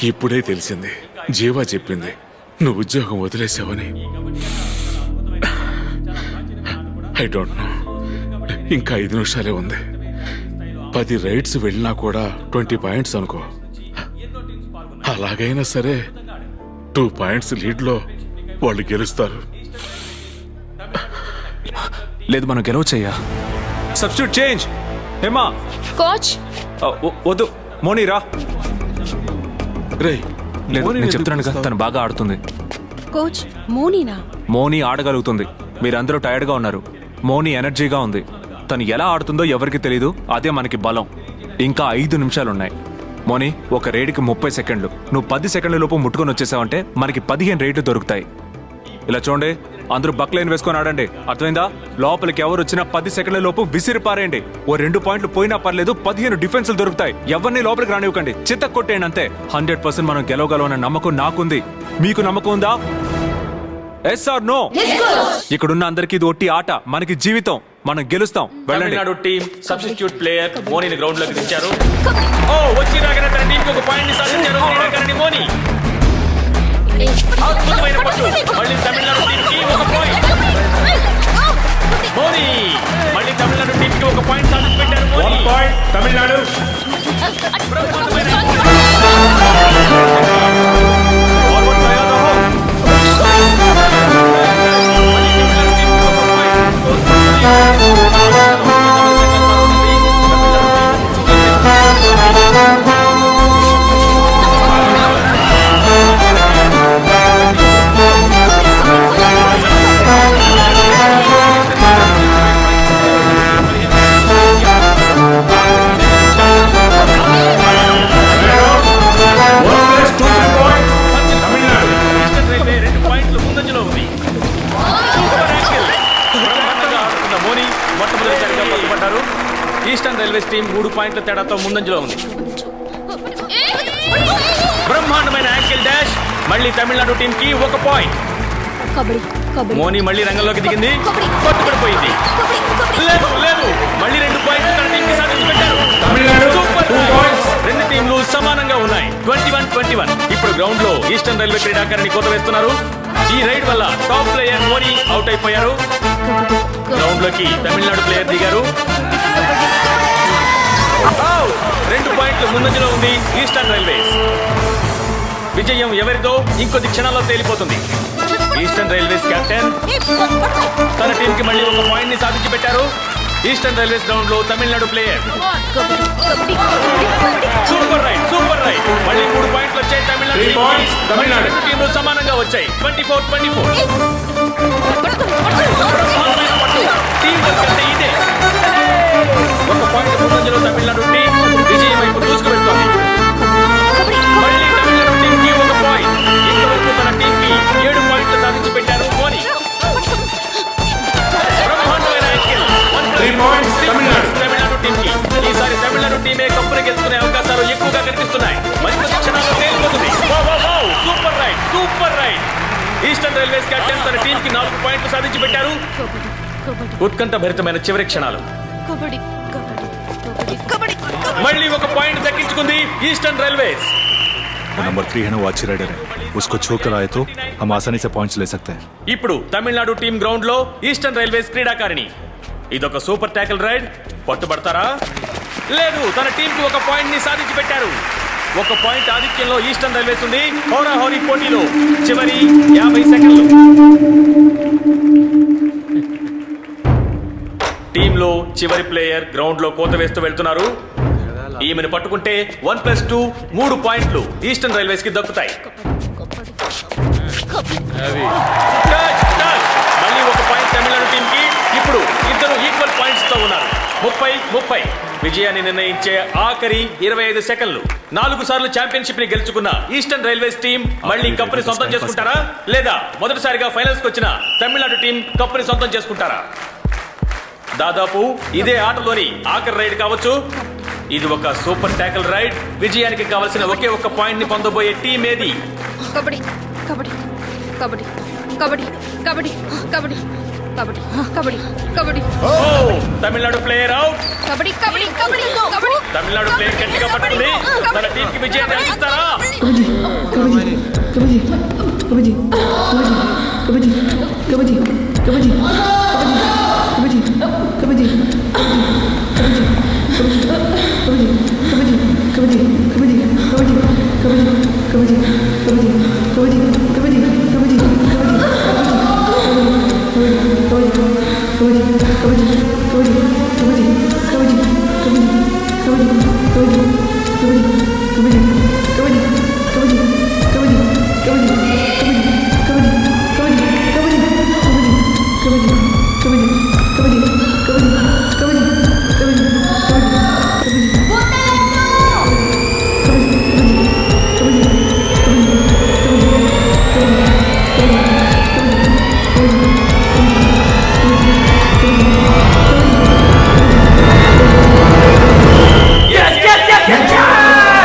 ఇప్పుడే తెలిసింది. జీవా చెప్పింది నువ్వు ఉద్యోగం వదిలేసావని. I don't know. ఇంకా 5 నిమిషాలే ఉంది. 10 రైడ్స్ వెళ్ళినా కూడా 20 పాయింట్స్ అనుకో. అలాగైనా సరే 2 పాయింట్స్ లీడ్లో వాళ్ళు గెలుస్తారు. లేదు, మనం గెలవచ్చయ్యా. Substitute change. హేమా కోచ్ వద్దు, మోనీ రా. రేయ్, లేదు, నేను చెప్తున్నాను కదా, తను బాగా ఆడుతుంది. కోచ్ మోనీనా? మోనీ ఆడగలుగుతుంది. మీరందరూ టైర్డ్గా ఉన్నారు. మోనీ ఎనర్జీగా ఉంది. తను ఎలా ఆడుతుందో ఎవరికి తెలీదు. అదే మనకి బలం. ఇంకా 5 నిమిషాలున్నాయి. మోనీ, ఒక రైడ్కి 30 సెకండ్లు. నువ్వు 10 సెకండ్ల లోపు ముట్టుకొని వచ్చేసావంటే మనకి 15 రైడ్లు దొరుకుతాయి. ఇలా చూడండి, అందరూ బక్లైన్ వేసుకొని ఆడండి. అర్థమైందా? లోపలికి ఎవరు వచ్చినా 10 సెకండ్ల లోపు విసిరి పారేయండి. ఓ 2 పాయింట్లు పోయినా పర్లేదు, 15 డిఫెన్సులు దొరుకుతాయి. ఎవరిని లోపలికి రానివ్వకండి. చిత్త కొట్టేయండి అంతే. 100% మనం గెలవగలమనే నమ్మకం నాకుంది. మీకు నమ్మకం ఉందా? Yes or no? ఇక్కడున్న అందరికీ ఇది ఒట్టి ఆట, మనకి జీవితం. మనం గెలుస్తాం. వెళ్ళండి. తమిళనాడు టీం సబ్స్టిట్యూట్ ప్లేయర్ మోనీని గ్రౌండ్ లోకి దించారు. ఓ వచ్చి రాగానే తన టీంకి ఒక పాయింట్ ని సాధించారు క్రీడాకారిణి మోనీ. అద్భుతమైన పట్టు. మళ్ళీ తమిళనాడు టీంకి ఒక పాయింట్. మోనీ మళ్ళీ తమిళనాడు టీంకి ఒక పాయింట్ సాధించి పెట్టారు. Moni Tamil Nadu. Eastern railways team 3 పాయింట్ల తేడాతో ముందంజలో ఉంది. బ్రహ్మాండమైన యాంకిల్ డాష్. మళ్ళీ తమిళనాడు టీం కి ఒక పాయింట్. మోనీ మళ్ళీ రంగంలోకి దిగింది. పట్టుబడిపోయింది. లేదు లేదు, మళ్ళీ 2 పాయింట్లు తన టీం కి సాధించి పెట్టారు. Super points. 2 టీంలు సమానంగా ఉన్నాయి. 21-21. ఇప్పుడు గ్రౌండ్ లో ఈస్టర్న్ రైల్వే క్రీడాకారిణి కోత వేస్తున్నారు. ఈ రైడ్ వల్ల టాప్ ప్లేయర్ మోనీ అవుట్ అయిపోయారు. గ్రౌండ్ లోకి తమిళనాడు ప్లేయర్ దిగారు. 2 పాయింట్లు ముందంజలో ఉంది ఈస్టర్న్ రైల్వేస్. విజయం ఎవరిదో ఇంకొద్ది క్షణాల్లో తేలిపోతుంది. ఈస్టర్న్ రైల్వేస్ కెప్టెన్ తన టీం కి మళ్ళీ ఒక పాయింట్ ని సాధించి పెట్టారు. ఈస్టర్న్ రైల్వేస్ గ్రౌండ్ లో Tamil Nadu player. Super raid, super right. మళ్ళీ 3 పాయింట్లు వచ్చాయి తమిళనాడు. 2 టీంలు సమానంగా వచ్చాయి. 24-24. టీం వర్క్ అంటే ఇదే. ఒక పాయింట్ ముందంజలో తమిళనాడు టీం విజయం వైపు దూసుకువెళ్తోంది. మళ్ళీ తమిళనాడు టీం కి ఒక పాయింట్. ఇంతవరకు తన టీం కి 7 పాయింట్లు సాధించి పెట్టారు మోనీ. బ్రహ్మాండమైన యాంకిల్. 3 పాయింట్స్ తమిళనాడు టీం కి. ఈసారి తమిళనాడు టీమే కప్పుని గెలుచుకునే అవకాశాలు ఎక్కువగా కనిపిస్తున్నాయి. మరికొద్ది క్షణాల్లో తేలిపోతుంది. Super raid, super raid. Eastern railways captain తన టీం కి 4 పాయింట్లు సాధించి పెట్టారు. ఉత్కంఠ భరితమైన చివరి క్షణాలు. మళ్ళీ ఒక పాయింట్ దక్కించుకుంది ఈస్టర్న్ రైల్వేస్. नंबर 3 है ना, वो अच्छी राइडर है. उसको छोकर आए तो हम आसानी से पॉइंट्स ले सकते हैं. ఇప్పుడు తమిళనాడు టీం గ్రౌండ్ లో ఈస్టర్న్ రైల్వేస్ క్రీడాకారిణి. ఇదొక సూపర్ ట్యాకిల్ రైడ్. పట్టుబడతారా? లేదు, తన టీం కి ఒక పాయింట్ ని సాధించి పెట్టారు. ఒక పాయింట్ ఆధిక్యంలో ఈస్టర్న్ రైల్వేస్ ఉంది. హోరాహోరీ పోటీలో చివరి 50 సెకండ్లు. టీంలో చివరి ప్లేయర్ గ్రౌండ్ లో కోత వేస్తూ వెళ్తున్నారు. ఈమెను పట్టుకుంటే 1+2 3 పాయింట్లు ఈస్టర్న్ రైల్వేస్ కి దక్కుతాయి. మళ్ళీ ఒక పాయింట్ తమిళనాడు టీం కి. ఇప్పుడు ఇద్దరు ఈక్వల్ పాయింట్స్ తో ఉన్నారు. 30-30. విజయాన్ని నిర్ణయించే ఆఖరి 25 సెకండ్లు. 4 సార్లు ఛాంపియన్షిప్ ని గెలుచుకున్న ఈస్టర్న్ రైల్వేస్ టీం మళ్ళీ కప్పుని సొంతం చేసుకుంటారా, లేదా మొదటిసారిగా ఫైనల్స్ కు వచ్చిన తమిళనాడు టీం కప్పుని సొంతం చేసుకుంటారా? దాదాపు ఇదే ఆటలోని ఆఖరి రైడ్ కావచ్చు. ఇది ఒక సూపర్ ట్యాకిల్ రైడ్. విజయానికి కావాల్సిన ఒకే ఒక్క పాయింట్ ని పొందబోయే టీం ఏది? కబడ్డీ కబడ్డీ కబడ్డీ కబడ్డీ కబడ్డీ కబడ్డీ కబడ్డీ కబడ్డీ కబడ్డీ ఓ Tamil Nadu player out. Kabaddi kabaddi kabaddi kabaddi Tamil Nadu player గట్టిగా పట్టుకుంది. తన టీం కి విజయాన్ని అందిస్తారా?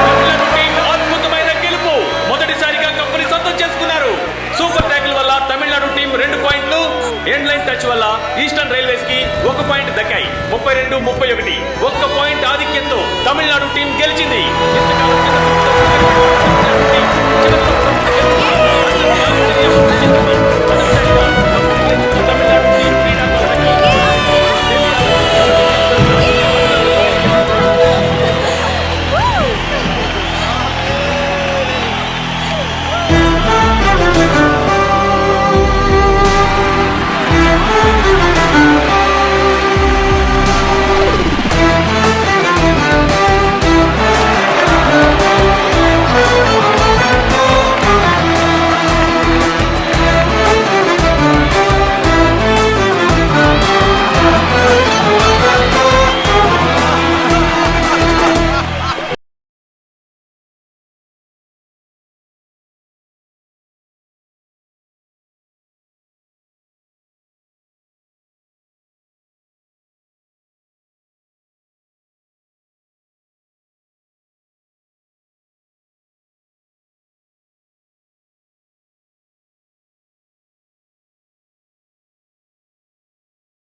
తమిళనాడు టీం అద్భుతమైన గెలుపు. మొదటిసారిగా కప్పుని సొంతం చేసుకున్నారు. సూపర్ ట్యాకిల్ వల్ల తమిళనాడు టీం 2 పాయింట్లు, ఎండ్ లైన్ టచ్ వల్ల ఈస్టర్న్ రైల్వేస్ కి 1 పాయింట్ దక్కాయి. 32-31 1 పాయింట్ ఆధిక్యంతో తమిళనాడు టీం గెలిచింది. ఇంతకాలం చిన్న